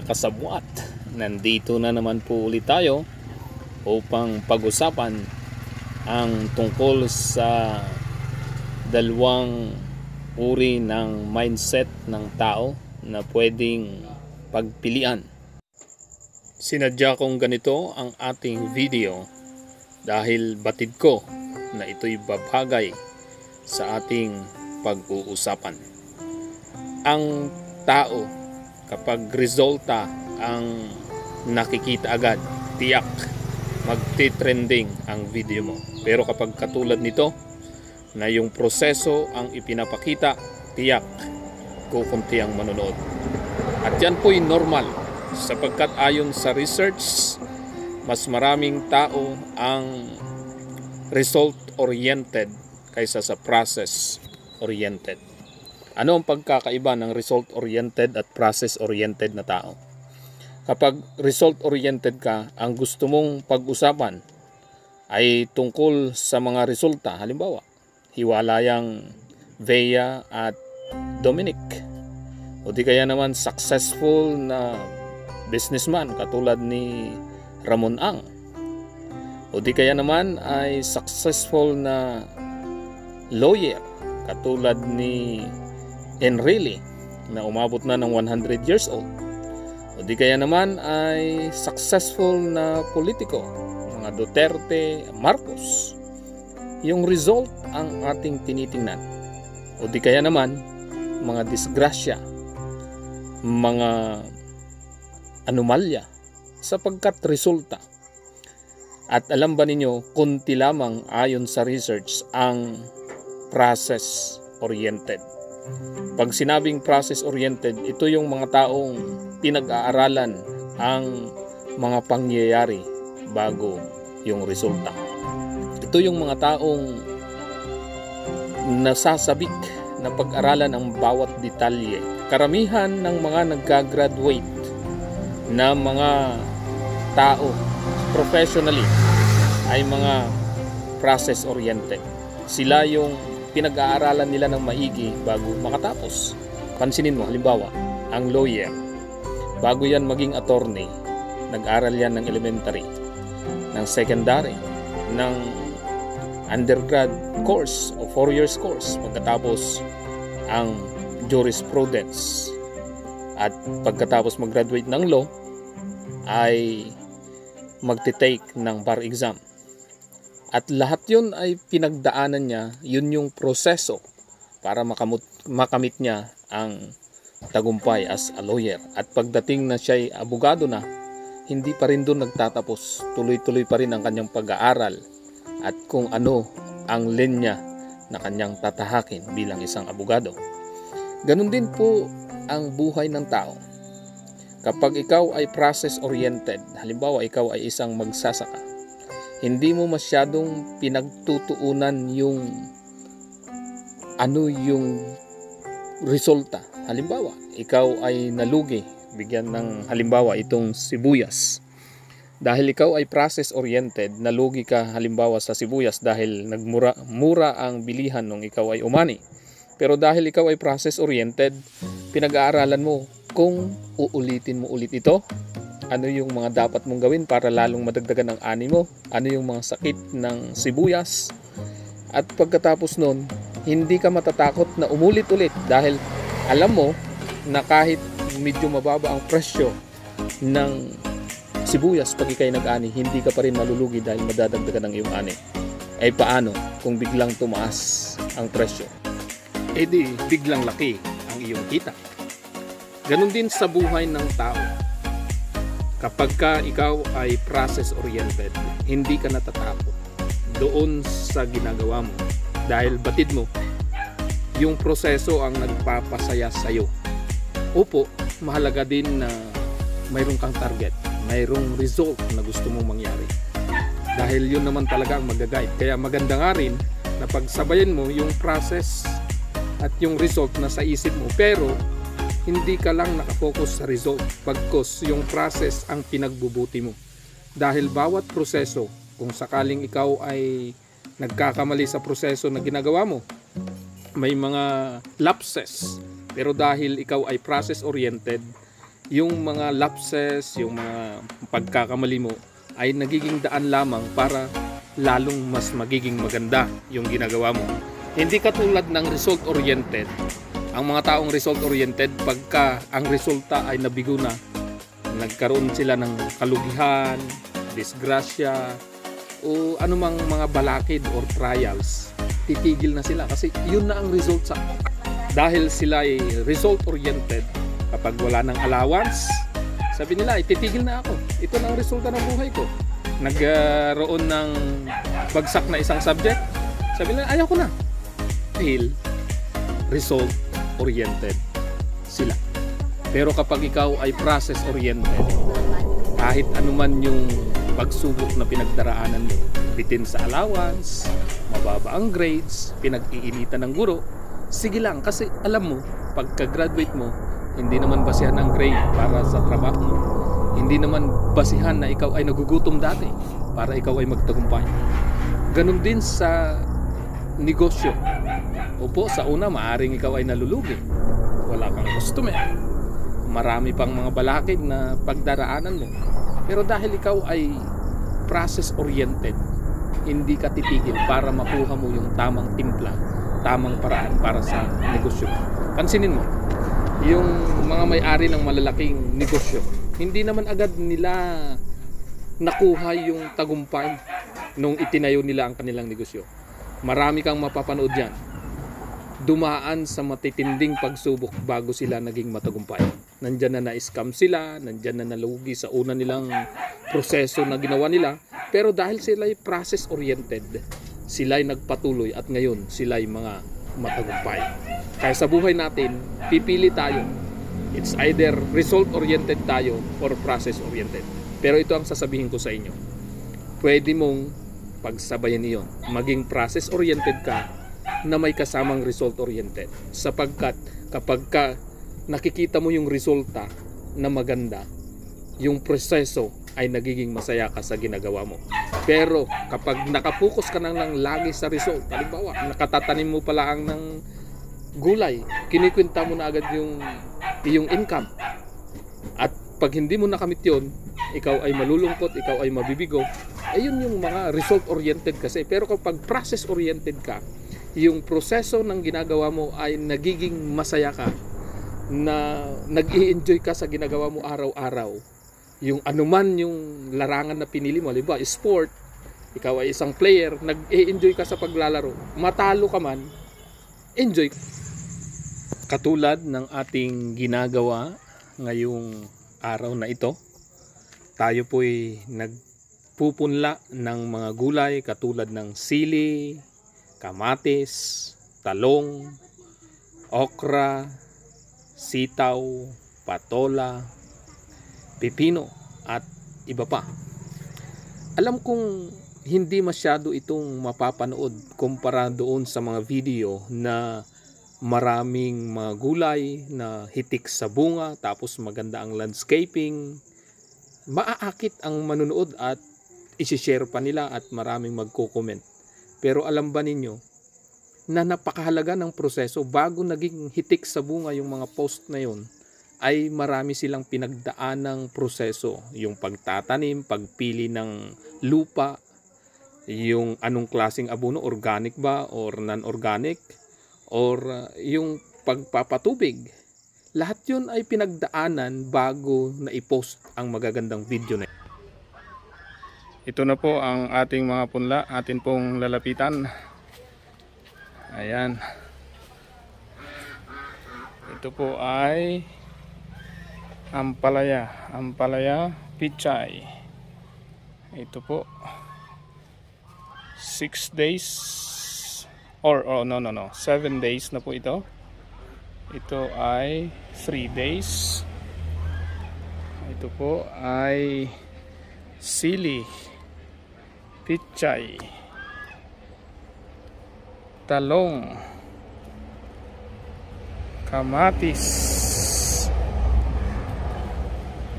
kasabwat, nandito na naman po ulit tayo upang pag-usapan ang tungkol sa dalawang uri ng mindset ng tao na pwedeng pagpilian. Sinadya kong ganito ang ating video dahil batid ko na ito'y babagay sa ating pag-uusapan. Ang tao, kapag resulta ang nakikita agad, tiyak magti-trending ang video mo. Pero kapag katulad nito na yung proseso ang ipinapakita, tiyak kukunti ang manonood. At yan po'y normal sapagkat ayon sa research, mas maraming tao ang result-oriented kaysa sa process-oriented. Ano ang pagkakaiba ng result-oriented at process-oriented na tao? Kapag result-oriented ka, ang gusto mong pag-usapan ay tungkol sa mga resulta. Halimbawa, hiwalayang Vea at Dominic. O di kaya naman successful na businessman katulad ni Ramon Ang. O di kaya naman ay successful na lawyer katulad ni Enrile na umabot na ng 100 years old. O di kaya naman ay successful na politiko, mga Duterte, Marcos. Yung result ang ating tinitingnan. O di kaya naman mga disgrasya, mga anomalya sapagkat resulta. At alam ba ninyo, kunti lamang ayon sa research ang process-oriented. Pag sinabing process-oriented, ito yung mga taong pinag-aaralan ang mga pangyayari bago yung resulta. Ito yung mga taong nasasabik na pag-aralan ang bawat detalye. Karamihan ng mga nagka-graduate na mga tao professionally ay mga process-oriented. Sila yung pinag-aaralan nila ng maigi bago makatapos. Pansinin mo, halimbawa, ang lawyer, bago yan maging attorney, nag-aral yan ng elementary, ng secondary, ng undergrad course o 4 years course, pagkatapos ang jurisprudence. At pagkatapos mag-graduate ng law, ay magte-take ng bar exam. At lahat yun ay pinagdaanan niya, yun yung proseso para makamit niya ang tagumpay as a lawyer. At pagdating na siya ay abogado na, hindi pa rin doon nagtatapos. Tuloy-tuloy pa rin ang kanyang pag-aaral at kung ano ang linya na kanyang tatahakin bilang isang abogado. Ganun din po ang buhay ng tao. Kapag ikaw ay process-oriented, halimbawa ikaw ay isang magsasaka, hindi mo masyadong pinagtutuunan yung ano yung resulta. Halimbawa, ikaw ay nalugi. Bigyan ng halimbawa itong sibuyas. Dahil ikaw ay process-oriented, nalugi ka halimbawa sa sibuyas dahil mura ang bilihan nung ikaw ay umani. Pero dahil ikaw ay process-oriented, pinag-aaralan mo kung uulitin mo ulit ito, ano yung mga dapat mong gawin para lalong madagdagan ang ani mo, ano yung mga sakit ng sibuyas. At pagkatapos nun, hindi ka matatakot na umulit-ulit dahil alam mo na kahit medyo mababa ang presyo ng sibuyas pag ikay nag-ani, hindi ka pa rin malulugi dahil madadagdagan ang iyong ani. Ay paano kung biglang tumaas ang presyo? E di biglang laki ang iyong kita. Ganon din sa buhay ng tao. Kapag ka ikaw ay process-oriented, hindi ka natatakot doon sa ginagawa mo dahil batid mo yung proseso ang nagpapasaya sa'yo. Opo, mahalaga din na mayroon kang target, mayroong result na gusto mong mangyari. Dahil yun naman talaga ang mag-guide. Kaya maganda nga rin na pagsabayan mo yung process at yung result na sa isip mo. Pero hindi ka lang nakafocus sa result, bagkus yung process ang pinagbubuti mo. Dahil bawat proseso, kung sakaling ikaw ay nagkakamali sa proseso na ginagawa mo, may mga lapses. Pero dahil ikaw ay process-oriented, yung mga lapses, yung mga pagkakamali mo ay nagiging daan lamang para lalong mas magiging maganda yung ginagawa mo. Hindi katulad ng result-oriented. Ang mga taong result-oriented, pagka ang resulta ay nabigo na, nagkaroon sila ng kalugihan, disgrasya, o anumang mga balakid or trials, titigil na sila kasi yun na ang result sa. Dahil sila ay result-oriented, kapag wala ng allowance, sabi nila, titigil na ako. Ito na ang resulta ng buhay ko. Nagkaroon ng bagsak na isang subject, sabi nila, ayaw ko na. Dahil result-oriented sila. Pero kapag ikaw ay process-oriented, kahit anuman yung pagsubok na pinagdaraanan mo, bitin sa allowance, mababa ang grades, pinag-iinitan ng guro, sige lang kasi alam mo, pagka-graduate mo, hindi naman basihan ang grade para sa trabaho mo. Hindi naman basihan na ikaw ay nagugutom dati para ikaw ay magtagumpay. Ganun din sa negosyo. Opo, sa una maaring ikaw ay nalulugi. Wala kang customer. Marami pang mga balakid na pagdaraanan mo. Pero dahil ikaw ay process-oriented, hindi ka titigil para makuha mo yung tamang timpla, tamang paraan para sa negosyo. Pansinin mo, yung mga may-ari ng malalaking negosyo, hindi naman agad nila nakuha yung tagumpay nung itinayo nila ang kanilang negosyo. Marami kang mapapanood dyan. Dumaan sa matitinding pagsubok bago sila naging matagumpay. Nandyan na na-scam sila, nandyan na nalugi sa una nilang proseso na ginawa nila. Pero dahil sila ay process-oriented, sila ay nagpatuloy at ngayon sila ay mga matagumpay. Kaya sa buhay natin, pipili tayo. It's either result-oriented tayo or process-oriented. Pero ito ang sasabihin ko sa inyo. Pwede mong pagsabayan iyon. Maging process-oriented ka na may kasamang result-oriented. Sapagkat kapag ka nakikita mo yung resulta na maganda, yung proseso ay nagiging masaya ka sa ginagawa mo. Pero kapag nakapokus ka lang lagi sa result, halimbawa, nakatatanim mo pala ang ng gulay, kinikwenta mo na agad yung income. At pag hindi mo nakamit yun, ikaw ay malulungkot, ikaw ay mabibigo. Ayun yung mga result-oriented kasi. Pero kapag process-oriented ka, yung proseso ng ginagawa mo ay nagiging masaya ka, na nag-i-enjoy ka sa ginagawa mo araw-araw. Yung anuman yung larangan na pinili mo, halimbawa sport, ikaw ay isang player, nag-i-enjoy ka sa paglalaro, matalo ka man, enjoy. Katulad ng ating ginagawa ngayong araw na ito, tayo po'y nagpupunla ng mga gulay katulad ng sili, kamatis, talong, okra, sitaw, patola, pipino at iba pa. Alam kong hindi masyado itong mapapanood kumpara doon sa mga video na maraming mga gulay na hitik sa bunga tapos maganda ang landscaping. Maaakit ang manunood at isi-share pa nila at maraming magko-comment. Pero alam ba ninyo na napakahalaga ng proseso bago naging hitik sa bunga yung mga post na yun, ay marami silang pinagdaan ng proseso. Yung pagtatanim, pagpili ng lupa, yung anong klaseng abono, organic ba or non-organic, or yung pagpapatubig. Lahat yun ay pinagdaanan bago na i-post ang magagandang video na yun. Ito na po ang ating mga punla, atin pong lalapitan. Ayan. Ito po ay ampalaya pichay. Ito po 6 days or 7 days na po ito. Ito ay 3 days. Ito po ay sili pichay, talong, kamatis.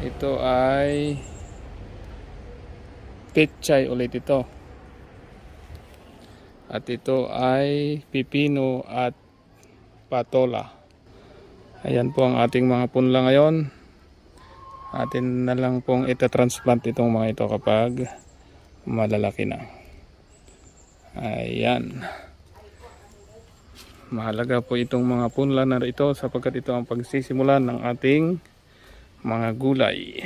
Ito ay pechay ulit ito. At ito ay pipino at patola. Ayan po ang ating mga punla ngayon. Atin na lang pong ita-transplant itong mga ito kapag malalaki na. Ayan. Mahalaga po itong mga punla na ito sapagkat ito ang pagsisimula ng ating mga gulay.